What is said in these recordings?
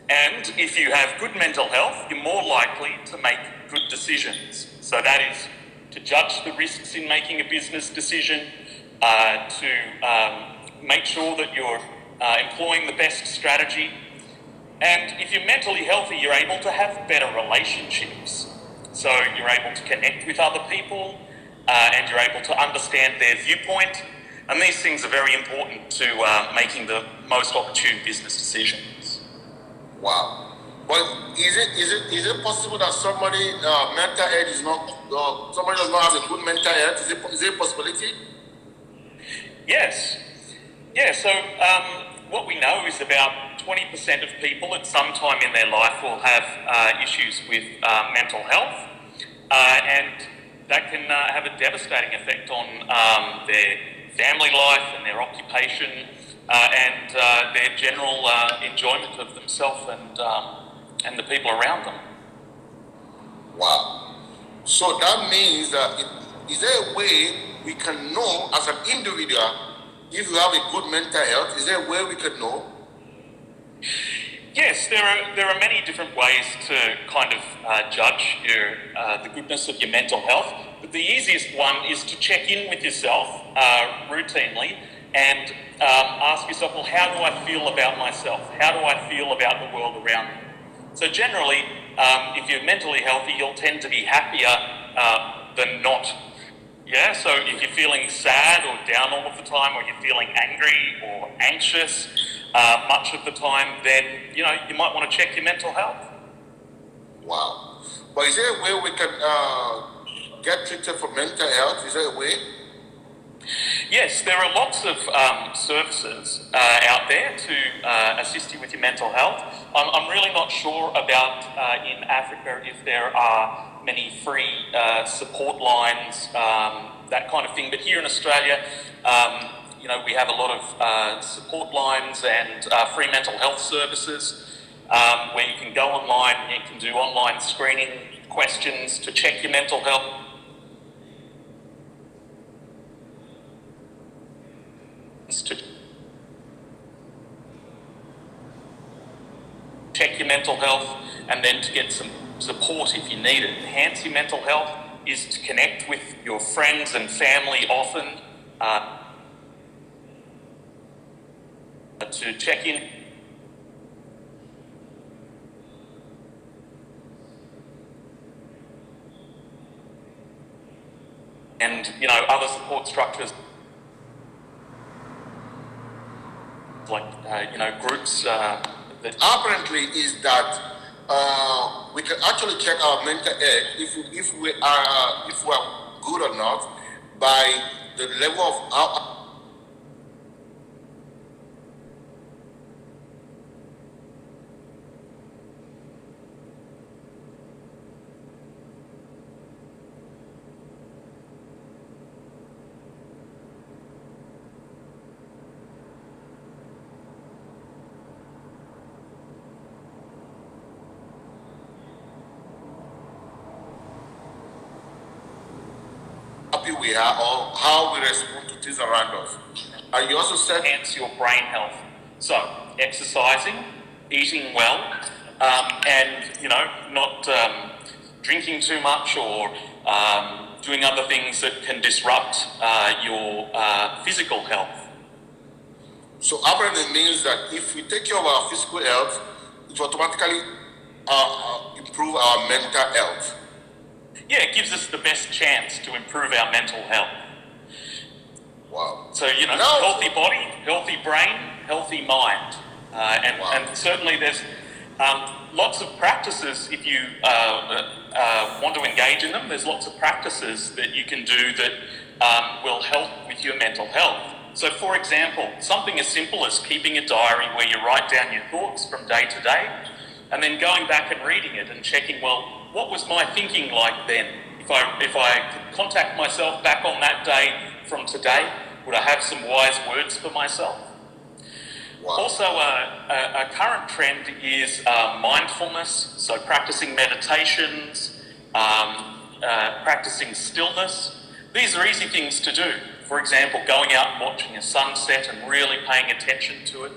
And if you have good mental health, you're more likely to make good decisions. So that is to judge the risks in making a business decision, to make sure that you're employing the best strategy. And if you're mentally healthy, you're able to have better relationships. So you're able to connect with other people, and you're able to understand their viewpoint. And these things are very important to making the most opportune business decisions. Wow. But is it possible that somebody mental health is not somebody does not have a good mental health? Is it a possibility? Yes. Yeah. So what we know is about 20% of people at some time in their life will have issues with mental health, and that can have a devastating effect on their family life and their occupation, and their general enjoyment of themselves and the people around them. Wow. So that means that is there a way we can know as an individual if you have a good mental health? Is there a way we can know? Yes, there are many different ways to kind of judge the goodness of your mental health. But the easiest one is to check in with yourself routinely and ask yourself, well, how do I feel about myself? How do I feel about the world around me? So generally, if you're mentally healthy, you'll tend to be happier than not. Yeah, so if you're feeling sad or down all of the time, or you're feeling angry or anxious much of the time, then you might want to check your mental health. Wow. But is there a way we can get treated for mental health? Is there a way? Yes, there are lots of services out there to assist you with your mental health. I'm really not sure about in Africa if there are many free support lines, that kind of thing. But here in Australia, we have a lot of support lines and free mental health services where you can go online and you can do online screening questions to check your mental health. To check your mental health and then to get some support if you need it. Enhance your mental health is to connect with your friends and family often, to check in and other support structures like groups that apparently is that we can actually check our mental health if we are good or not by the level of our we are or how we respond to things around us. And you also said enhance your brain health. So exercising, eating well, and not drinking too much or doing other things that can disrupt your physical health. So apparently means that if we take care of our physical health, it will automatically improve our mental health. Yeah, it gives us the best chance to improve our mental health. Wow. So, healthy body, healthy brain, healthy mind. And certainly there's lots of practices, if you want to engage in them, there's lots of practices that you can do that will help with your mental health. So, for example, something as simple as keeping a diary where you write down your thoughts from day to day, and then going back and reading it and checking, well, what was my thinking like then? If I could contact myself back on that day from today, would I have some wise words for myself? Wow. Also, a current trend is mindfulness, so practicing meditations, practicing stillness. These are easy things to do. For example, going out and watching a sunset and really paying attention to it.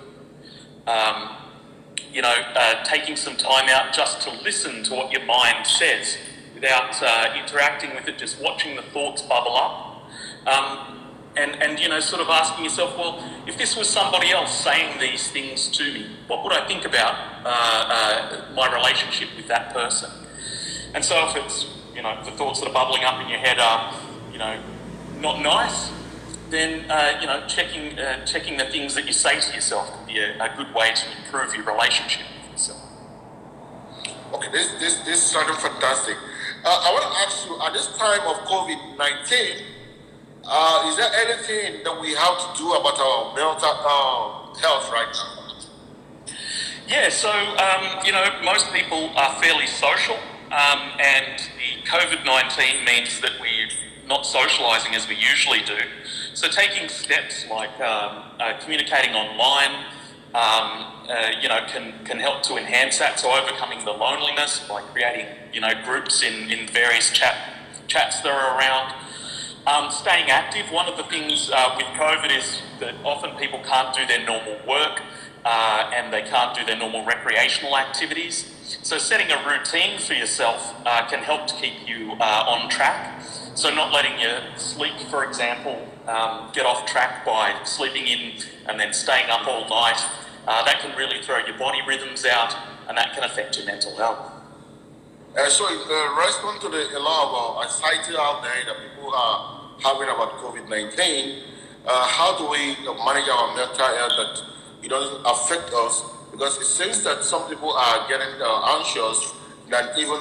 taking some time out just to listen to what your mind says without interacting with it, just watching the thoughts bubble up. And sort of asking yourself, well, if this was somebody else saying these things to me, what would I think about my relationship with that person? And so if it's, the thoughts that are bubbling up in your head are, not nice, then, checking the things that you say to yourself can be a good way to improve your relationship with yourself. Okay, this sounded fantastic. I want to ask you, at this time of COVID-19, is there anything that we have to do about our mental health right now? Yeah, so, most people are fairly social, and the COVID-19 means that we're not socialising as we usually do. So taking steps like communicating online, can help to enhance that. So overcoming the loneliness by creating, groups in various chats that are around. Staying active. One of the things with COVID is that often people can't do their normal work and they can't do their normal recreational activities. So setting a routine for yourself can help to keep you on track. So not letting your sleep, for example, get off track by sleeping in and then staying up all night. That can really throw your body rhythms out, and that can affect your mental health. So in response to a lot of anxiety out there that people are having about COVID-19, how do we manage our mental health that it doesn't affect us? Because it seems that some people are getting anxious than even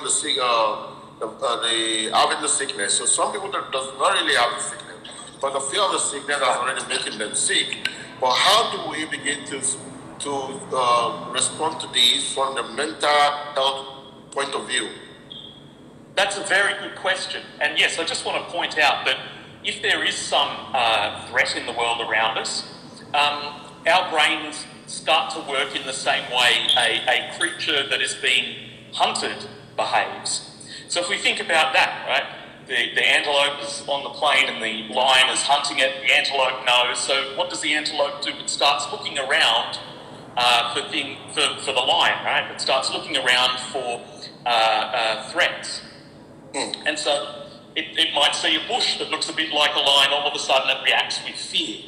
having the sickness. So some people that does not really have the sickness, but the fear of the sickness is already making them sick. But how do we begin to respond to this from the mental health point of view? That's a very good question. And yes, I just want to point out that if there is some threat in the world around us, our brains start to work in the same way a creature that is being hunted behaves. So if we think about that, right, the antelope is on the plain and the lion is hunting it, the antelope knows. So what does the antelope do? It starts looking around for the lion, right? It starts looking around for threats. And so it might see a bush that looks a bit like a lion, all of a sudden it reacts with fear.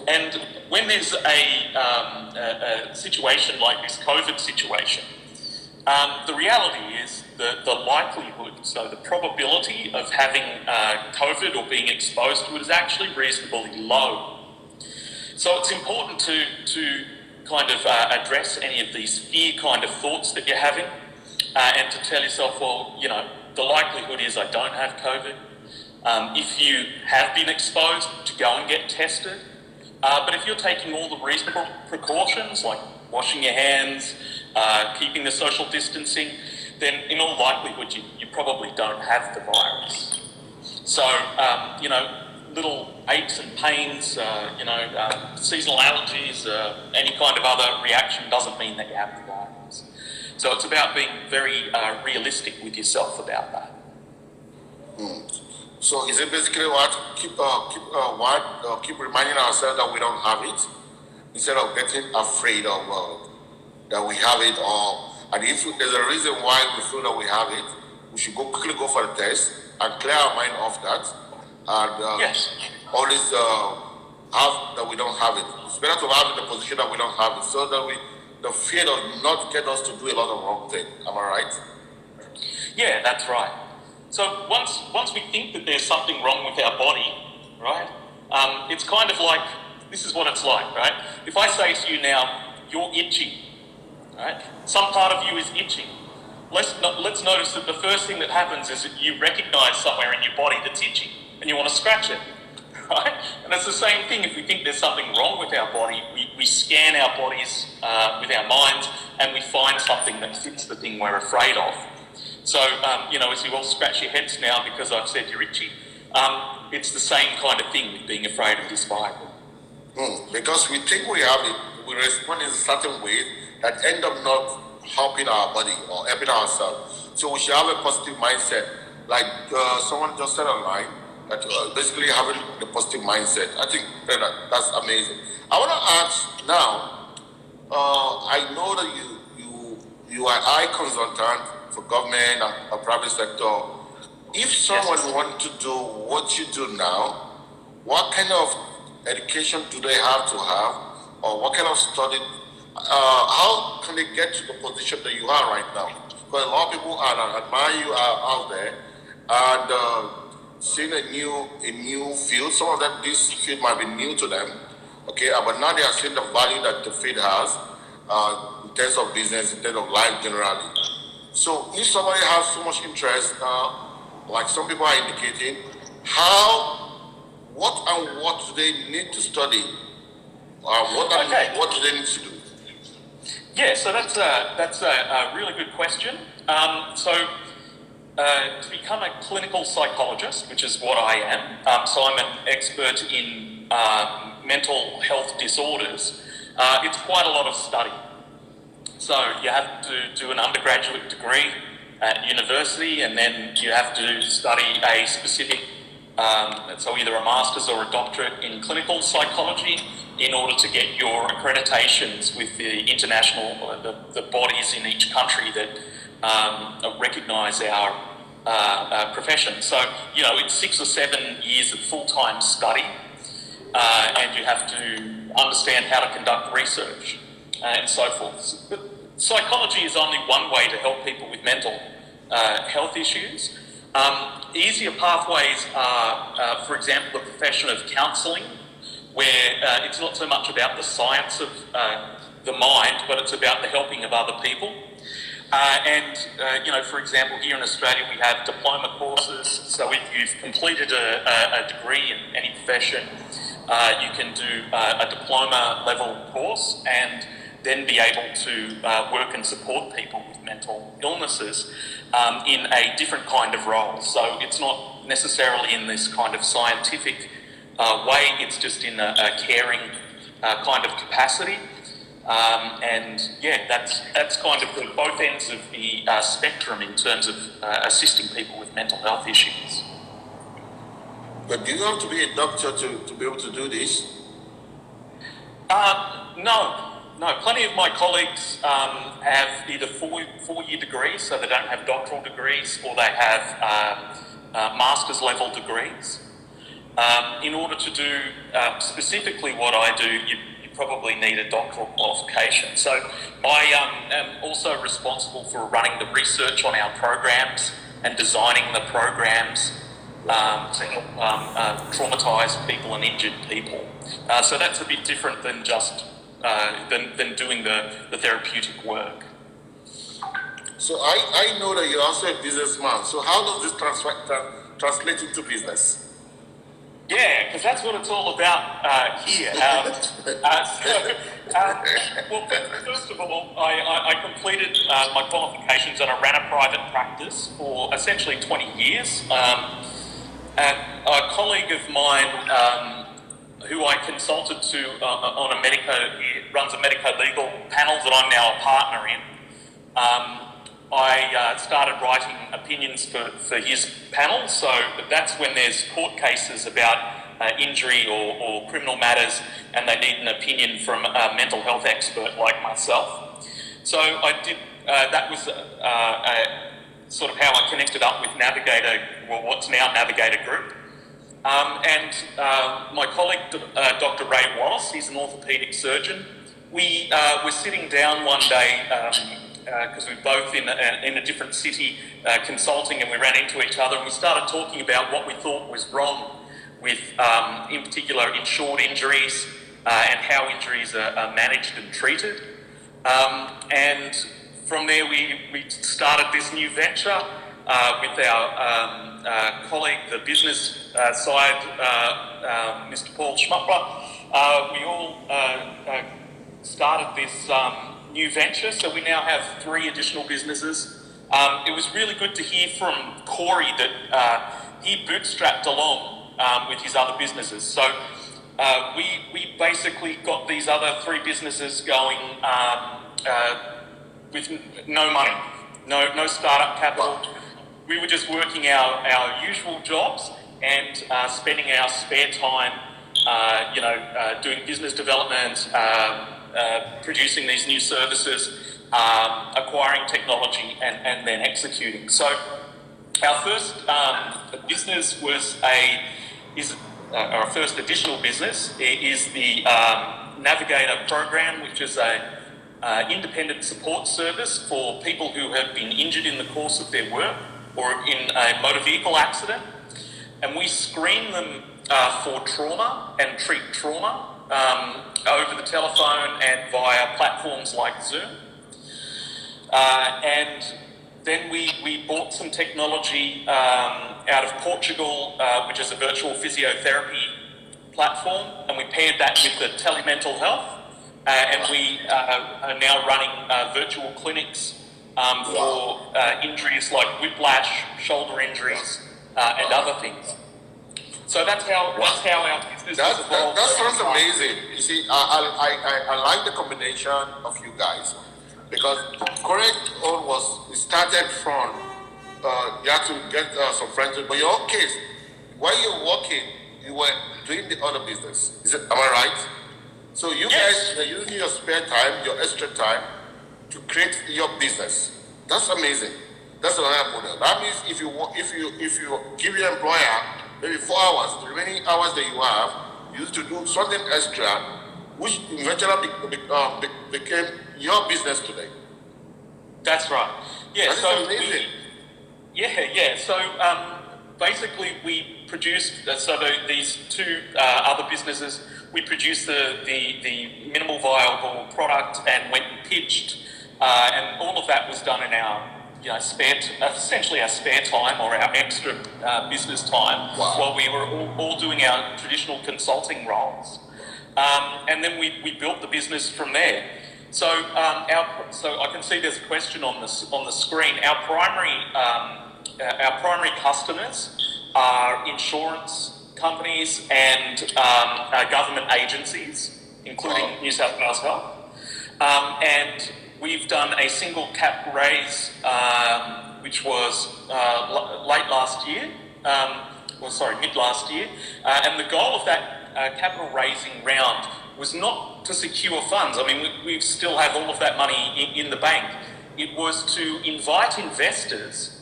And when there's a situation like this COVID situation, the reality is the likelihood, so the probability of having COVID or being exposed to it is actually reasonably low. So it's important to kind of address any of these fear kind of thoughts that you're having and to tell yourself, well, the likelihood is I don't have COVID. If you have been exposed, to go and get tested. But if you're taking all the reasonable precautions, like washing your hands, keeping the social distancing, then in all likelihood you probably don't have the virus. So, little aches and pains, seasonal allergies, any kind of other reaction doesn't mean that you have the virus. So it's about being very realistic with yourself about that. So is it basically keep reminding ourselves that we don't have it instead of getting afraid of that we have it, and if there's a reason why we feel that we have it, we should quickly go for the test and clear our mind of that, and yes. always have that we don't have it. It's better to have in the position that we don't have it, so that the fear does not get us to do a lot of wrong things. Am I right? Yeah, that's right. So once we think that there's something wrong with our body, right, it's kind of like, this is what it's like, right? If I say to you now, you're itchy, right? Some part of you is itching. Let's notice that the first thing that happens is that you recognize somewhere in your body that's itchy and you want to scratch it, right? And it's the same thing. If we think there's something wrong with our body, we scan our bodies with our minds and we find something that fits the thing we're afraid of. So, as you all scratch your heads now because I've said you're itchy, it's the same kind of thing with being afraid of this virus. Because we think we have it, we respond in a certain way that end up not helping our body or helping ourselves. So we should have a positive mindset. Like someone just said online, that basically having the positive mindset. I think that's amazing. I want to ask now, I know that you are eye consultant for government and private sector. If someone Yes. wants to do what you do now, what kind of education do they have to have, or what kind of study? How can they get to the position that you are right now? Because a lot of people admire you out there, and seeing a new field. Some of them, this field might be new to them, okay, but now they are seeing the value that the field has in terms of business, in terms of life generally. So if somebody has so much interest, like some people are indicating, what do they need to study? Okay. What do they need to do? Yeah, so that's a really good question. To become a clinical psychologist, which is what I am, so I'm an expert in mental health disorders. It's quite a lot of study. So you have to do an undergraduate degree at university, and then you have to study a specific, so either a master's or a doctorate in clinical psychology in order to get your accreditations with the international, the bodies in each country that recognise our profession. So, it's 6 or 7 years of full-time study, and you have to understand how to conduct research and so forth. But psychology is only one way to help people with mental health issues. Easier pathways are, for example, the profession of counselling, where it's not so much about the science of the mind, but it's about the helping of other people. For example, here in Australia we have diploma courses, so if you've completed a degree in any profession, you can do a diploma level course and then be able to work and support people with mental illnesses in a different kind of role. So it's not necessarily in this kind of scientific way, it's just in a caring kind of capacity. That's kind of the both ends of the spectrum in terms of assisting people with mental health issues. But do you have to be a doctor to be able to do this? No. Plenty of my colleagues have either four-year degrees, so they don't have doctoral degrees, or they have master's level degrees. In order to do specifically what I do, you probably need a doctoral qualification. So I am also responsible for running the research on our programs and designing the programs to help traumatised people and injured people. So that's a bit different than just than doing the therapeutic work. So I know that you're also a businessman. So how does this translate into business? Yeah, because that's what it's all about here. First of all, I completed my qualifications and I ran a private practice for essentially 20 years. A colleague of mine who I consulted to on he runs a medico-legal panel that I'm now a partner in. I started writing opinions for his panel, so that's when there's court cases about injury or criminal matters and they need an opinion from a mental health expert like myself. So I did, that was sort of how I connected up with Navigator, well, what's now Navigator Group. My colleague, Dr. Ray Wallace, he's an orthopaedic surgeon. We were sitting down one day because we were both in a different city consulting, and we ran into each other and we started talking about what we thought was wrong with, in particular, insured injuries and how injuries are managed and treated. And from there we started this new venture with our colleague, the business side, Mr. Paul Schmuppler. We all started this new venture, so we now have 3 additional businesses. It was really good to hear from Corey that he bootstrapped along with his other businesses. So we basically got these other 3 businesses going with no money, no startup capital. We were just working our usual jobs and spending our spare time, doing business development, producing these new services, acquiring technology, and then executing. So our first business our first additional business is the Navigator program, which is a independent support service for people who have been injured in the course of their work or in a motor vehicle accident. And we screen them for trauma and treat trauma over the telephone and via platforms like Zoom. And then we bought some technology out of Portugal, which is a virtual physiotherapy platform, and we paired that with the telemental health. And we are now running virtual clinics for injuries like whiplash, shoulder injuries, and other things. So that's how our business has evolved. That sounds amazing. You see, I like the combination of you guys, because correct we started from you have to get some friends, but in your case, while you're working, you were doing the other business. Am I right? So you guys are using your spare time, your extra time, to create your business. That's amazing. That's another model. That means if you give your employer maybe 4 hours, the remaining hours that you have, you used to do something extra, which eventually became your business today. That's right. Yeah. That so is amazing. So basically, we produced these two other businesses. We produced the minimal viable product and went and pitched, and all of that was done in our essentially our spare time or our extra business time while we were all doing our traditional consulting roles. And then we built the business from there. So I can see there's a question on the screen. Our primary customers are insurance companies and government agencies, including New South Wales Health. And we've done a single cap raise, which was mid last year. And the goal of that capital raising round was not to secure funds. I mean, we still have all of that money in the bank. It was to invite investors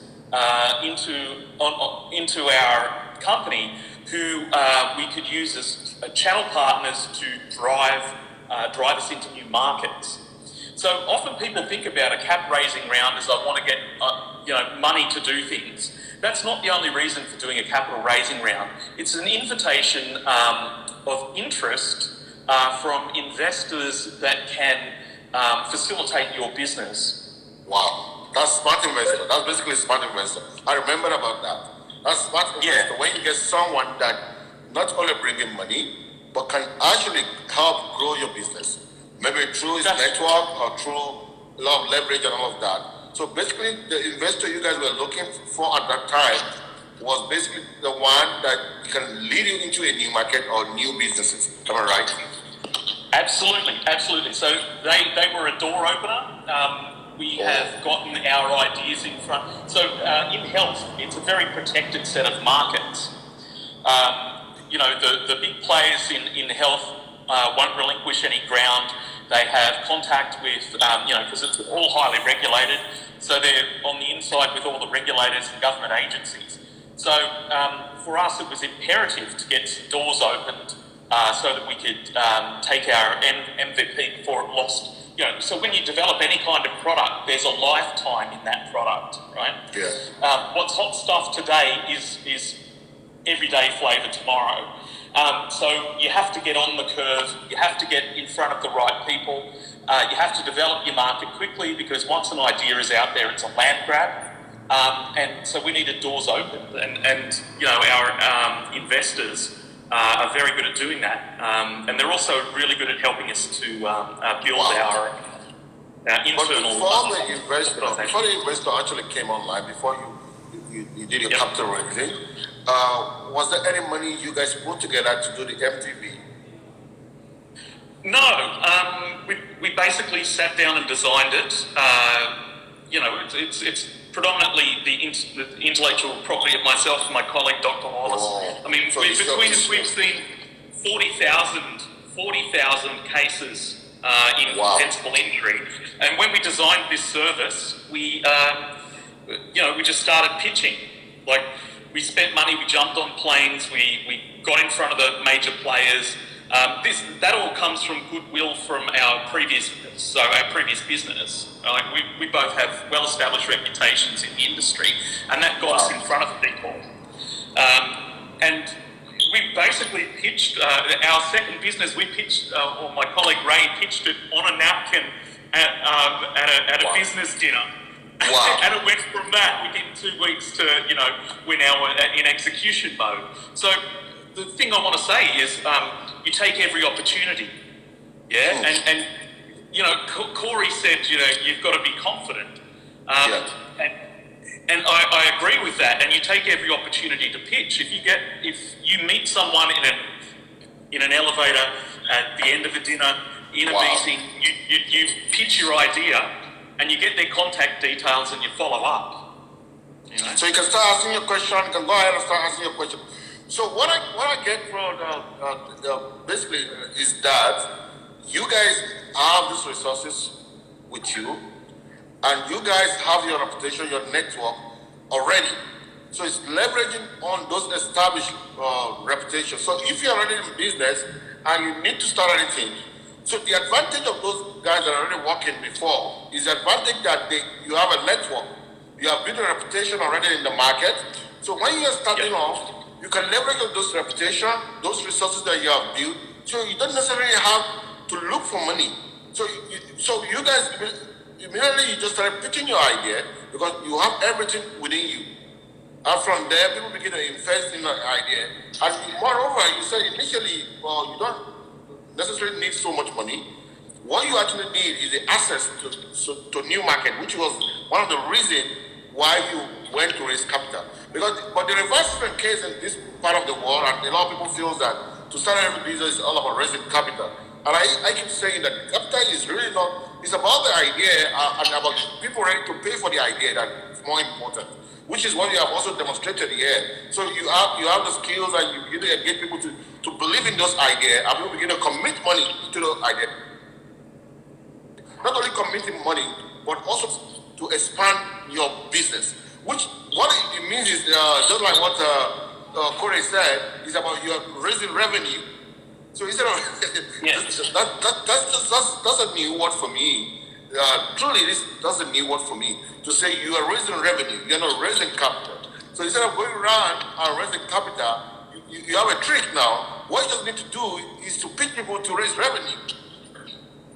into our company who we could use as channel partners to drive us into new markets. So often people think about a cap raising round as I want to get money to do things. That's not the only reason for doing a capital raising round. It's an invitation of interest from investors that can facilitate your business. Wow, that's smart investor. That's basically smart investor. I remember about that. That's smart investor. When you get someone that not only bring in money, but can actually help grow your business. Maybe through his network or through a lot of leverage and all of that. So basically, the investor you guys were looking for at that time was basically the one that can lead you into a new market or new businesses. Am I right? Absolutely. So they were a door opener. We have gotten our ideas in front. So in health, it's a very protected set of markets. The big players in health won't relinquish any ground. They have contact with, because it's all highly regulated. So they're on the inside with all the regulators and government agencies. So for us, it was imperative to get some doors opened so that we could take our MVP before it lost. So when you develop any kind of product, there's a lifetime in that product, right? Yeah. What's hot stuff today is everyday flavour tomorrow. So you have to get on the curve, you have to get in front of the right people, you have to develop your market quickly, because once an idea is out there, it's a land grab. And so we needed doors opened, and our investors are very good at doing that. And they're also really good at helping us to build our internal... But before the investor actually came online, before you did your capital raising, was there any money you guys put together to do the MTV? No, we basically sat down and designed it. It's predominantly the intellectual property of myself and my colleague, Dr. Wallace. I mean, so between us, we've seen 40,000 cases in Wow. preventable injury. And when we designed this service, we just started pitching. Like, we spent money, we jumped on planes, we got in front of the major players. That all comes from goodwill from our previous business. Like, we both have well-established reputations in the industry, and that got us in front of people. And we basically pitched our second business. We pitched, or my colleague Ray pitched it on a napkin at a business dinner. Wow. And it went from that within 2 weeks to, we're now in execution mode. So the thing I want to say is, you take every opportunity. Yeah. And Corey said, you've got to be confident. And I agree with that. And you take every opportunity to pitch. If you meet someone in an elevator at the end of a dinner, in a meeting, you pitch your idea, and you get their contact details, and you follow up. So you can start asking your question. You can go ahead and start asking your question. So what I get from basically is that you guys have these resources with you, and you guys have your reputation, your network already. So it's leveraging on those established reputations. So if you're already in business and you need to start anything, so the advantage of those guys that are already working before is the advantage that you have a network. You have built a reputation already in the market. So when you're starting off, you can leverage on those reputation, those resources that you have built. So you don't necessarily have to look for money. So you guys immediately you just start pitching your idea because you have everything within you. And from there, people begin to invest in the idea. And moreover, you said initially, you don't necessarily need so much money. What you actually need is the access to new market, which was one of the reasons why you went to raise capital. But the reverse is the case in this part of the world, and a lot of people feel that to start every business is all about raising capital. And I keep saying that capital is really not, it's about the idea and about people ready to pay for the idea that is more important, which is what you have also demonstrated here. So you have the skills, and you begin to get people to believe in those ideas, and people begin to commit money to those ideas. Not only committing money, but also to expand your business. Which what it means is just like what Corey said, is about you raising revenue. So instead of that's a new word for me. Truly, that's a new word for me to say you are raising revenue. You're not raising capital. So instead of going around and raising capital, you have a trick now. What you just need to do is to pitch people to raise revenue,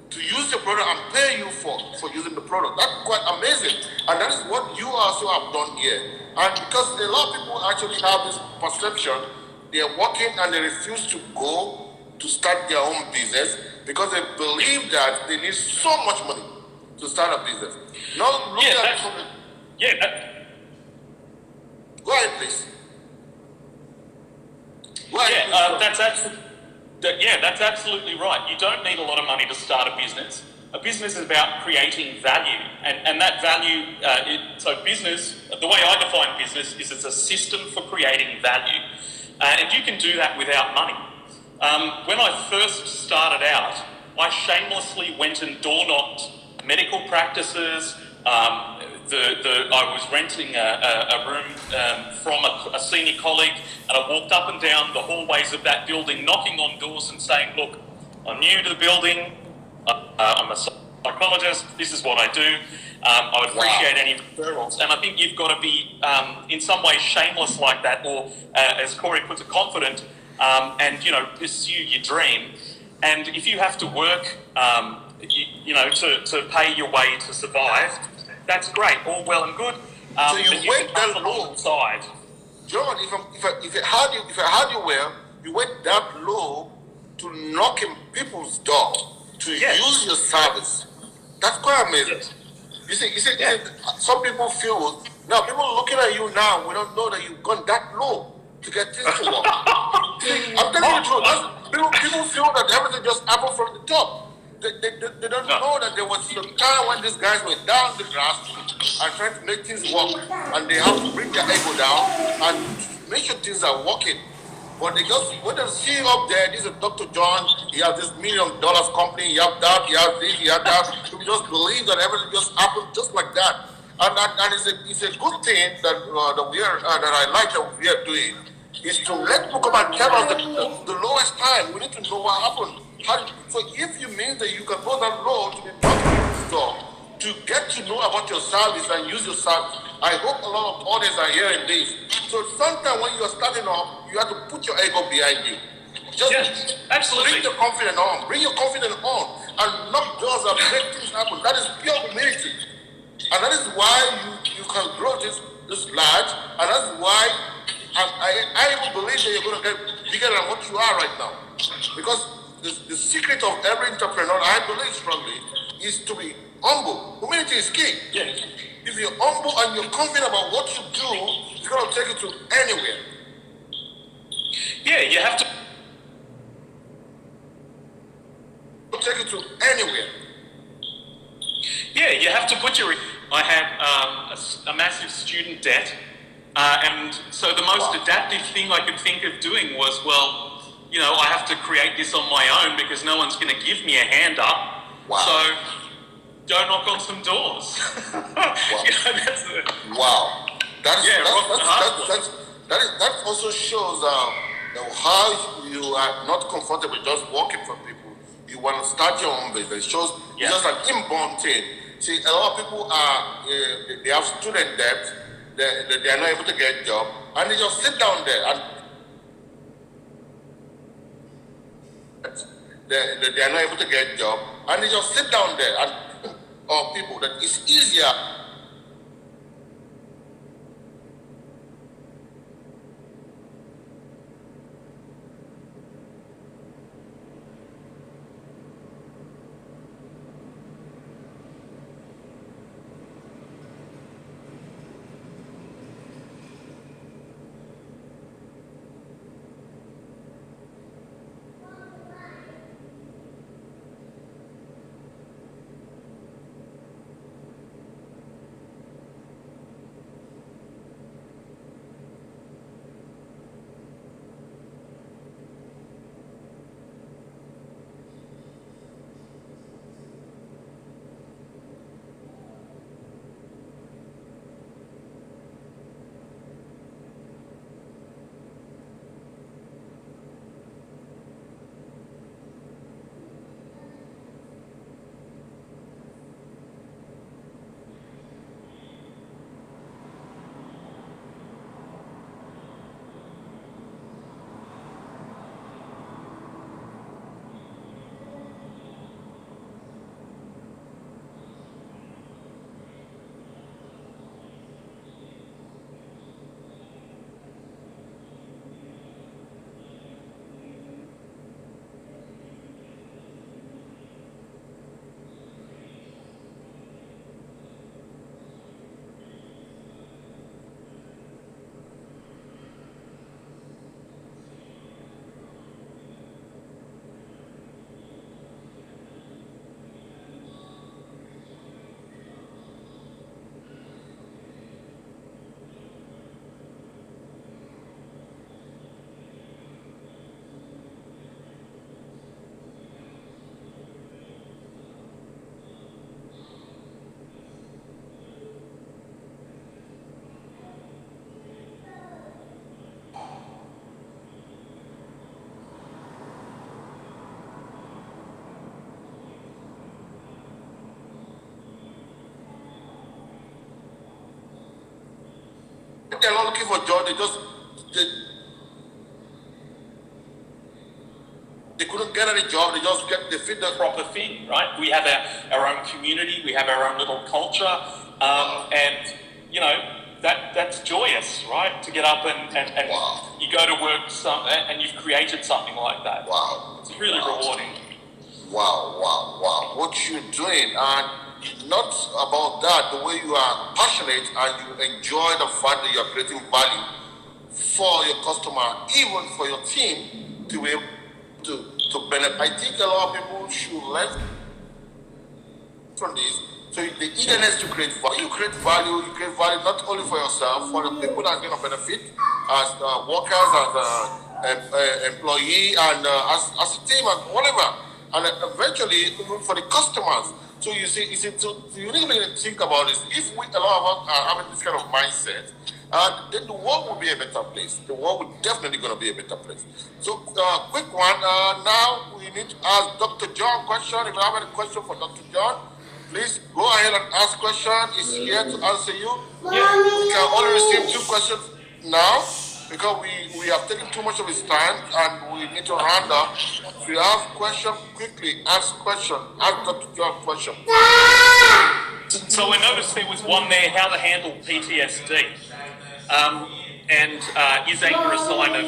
to use your product and pay you for using the product. That's quite amazing. And that is what you also have done here. And because a lot of people actually have this perception, they are working and they refuse to go to start their own business because they believe that they need so much money to start a business. Now, look at it from Go ahead, please. That's absolutely right. You don't need a lot of money to start a business. A business is about creating value, and that value. So business, the way I define business is it's a system for creating value, and you can do that without money. When I first started out, I shamelessly went and door knocked medical practices. I was renting a room from a senior colleague, and I walked up and down the hallways of that building, knocking on doors and saying, "Look, I'm new to the building. I'm a psychologist. This is what I do. I would appreciate any referrals." And I think you've got to be, in some ways, shameless like that, or as Corey puts it, confident, and pursue your dream. And if you have to work, to pay your way to survive, that's great, all well and good. So you went that low, side. John. If I had you well, you went that low to knock in people's door to use your service. That's quite amazing. You see, some people feel now. People looking at you now, we don't know that you've gone that low to get things to work. I'm telling you the truth. People feel that everything just happened from the top. They don't know that there was a time when these guys were down the grass and trying to make things work, and they have to bring their ego down and make sure things are working. But they just, when they see you up there, this is Dr. John, he has this $1 million company, he has that, he has this, he has that. You just believe that everything just happens just like that. And it's a good thing that I like that we are doing, is to let people come and tell us the lowest time. We need to know what happened. So if you mean that you can go that road to be profitable, to get to know about your service and use your service, I hope a lot of audience are hearing this. So sometimes when you are starting off, you have to put your ego behind you. Just Yes, absolutely. bring your confidence on. Bring your confidence on and knock doors and make things happen. That is pure humility. And that is why you can grow this large. And that's why I even believe that you're going to get bigger than what you are right now. Because the secret of every entrepreneur, I believe strongly, is to be humble. Humility is key. Yeah. If you're humble and you're confident about what you do, it's going to take you to anywhere. Yeah, you have to. It'll take you to anywhere. Yeah, you have to put your. I had a massive student debt, and so the most adaptive thing I could think of doing was, well, you know, I have to create this on my own because no one's going to give me a hand up. Wow. So go knock on some doors. Wow. You know, that's the, Wow. That also shows how you are not comfortable just working for people. You want to start your own business. It shows it's just an inborn thing. See, a lot of people are they have student debt. They are not able to get a job, and they just sit down there and they are not able to get a job, and they just sit down there and people that it's easier. They're not looking for job. They couldn't get any job. They fit the proper thing, right? We have our own community, we have our own little culture, and you know that's joyous, right? To get up and you go to work and you've created something like that. Wow, it's really rewarding. Wow! What you're doing, and not about that. The way you are passionate and you enjoy the fact that you are creating value for your customer, even for your team, to be able to benefit. I think a lot of people should learn from this. So the eagerness to create value, you create value not only for yourself, for the people that are going to benefit as workers, as employee and as a team and whatever, and eventually even for the customers. So so you really think about this. If we, a lot of us are having this kind of mindset, then the world will be a better place. The world will definitely going to be a better place. So, quick one. Now we need to ask Dr. John question. If you have any question for Dr. John, please go ahead and ask question. He's here to answer you. Yeah. We can only receive 2 questions now because we have taken too much of his time and we need to round up. If you have question, quickly ask question. Ask Dr. John question. So I noticed there was one there, how to handle PTSD. And is anger a sign of,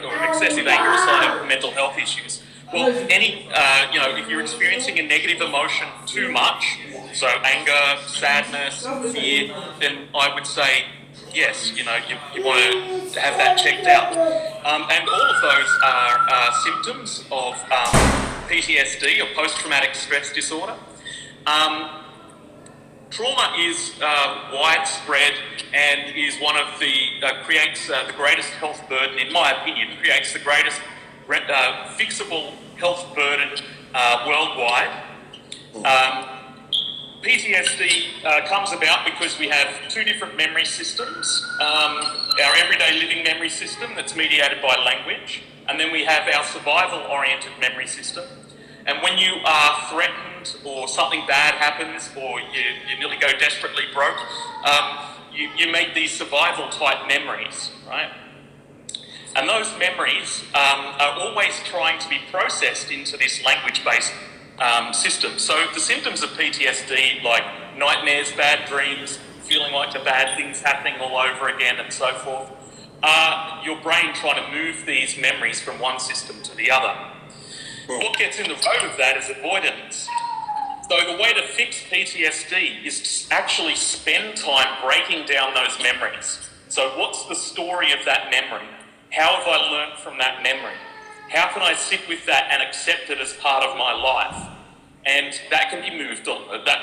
or excessive anger a sign of mental health issues? Well, if you're experiencing a negative emotion too much, so anger, sadness, fear, then I would say, yes, you want to have that checked out. And all of those are symptoms of PTSD, or post-traumatic stress disorder. Trauma is widespread and is one of creates the greatest health burden, in my opinion, creates the greatest fixable health burden worldwide. PTSD comes about because we have 2 different memory systems. Our everyday living memory system that's mediated by language, and then we have our survival-oriented memory system. And when you are threatened or something bad happens or you nearly go desperately broke, you make these survival-type memories, right? And those memories are always trying to be processed into this language-based system. So the symptoms of PTSD, like nightmares, bad dreams, feeling like the bad things happening all over again and so forth, are your brain trying to move these memories from one system to the other. What gets in the road of that is avoidance. So the way to fix PTSD is to actually spend time breaking down those memories. So what's the story of that memory? How have I learned from that memory? How can I sit with that and accept it as part of my life? And that can be moved on. That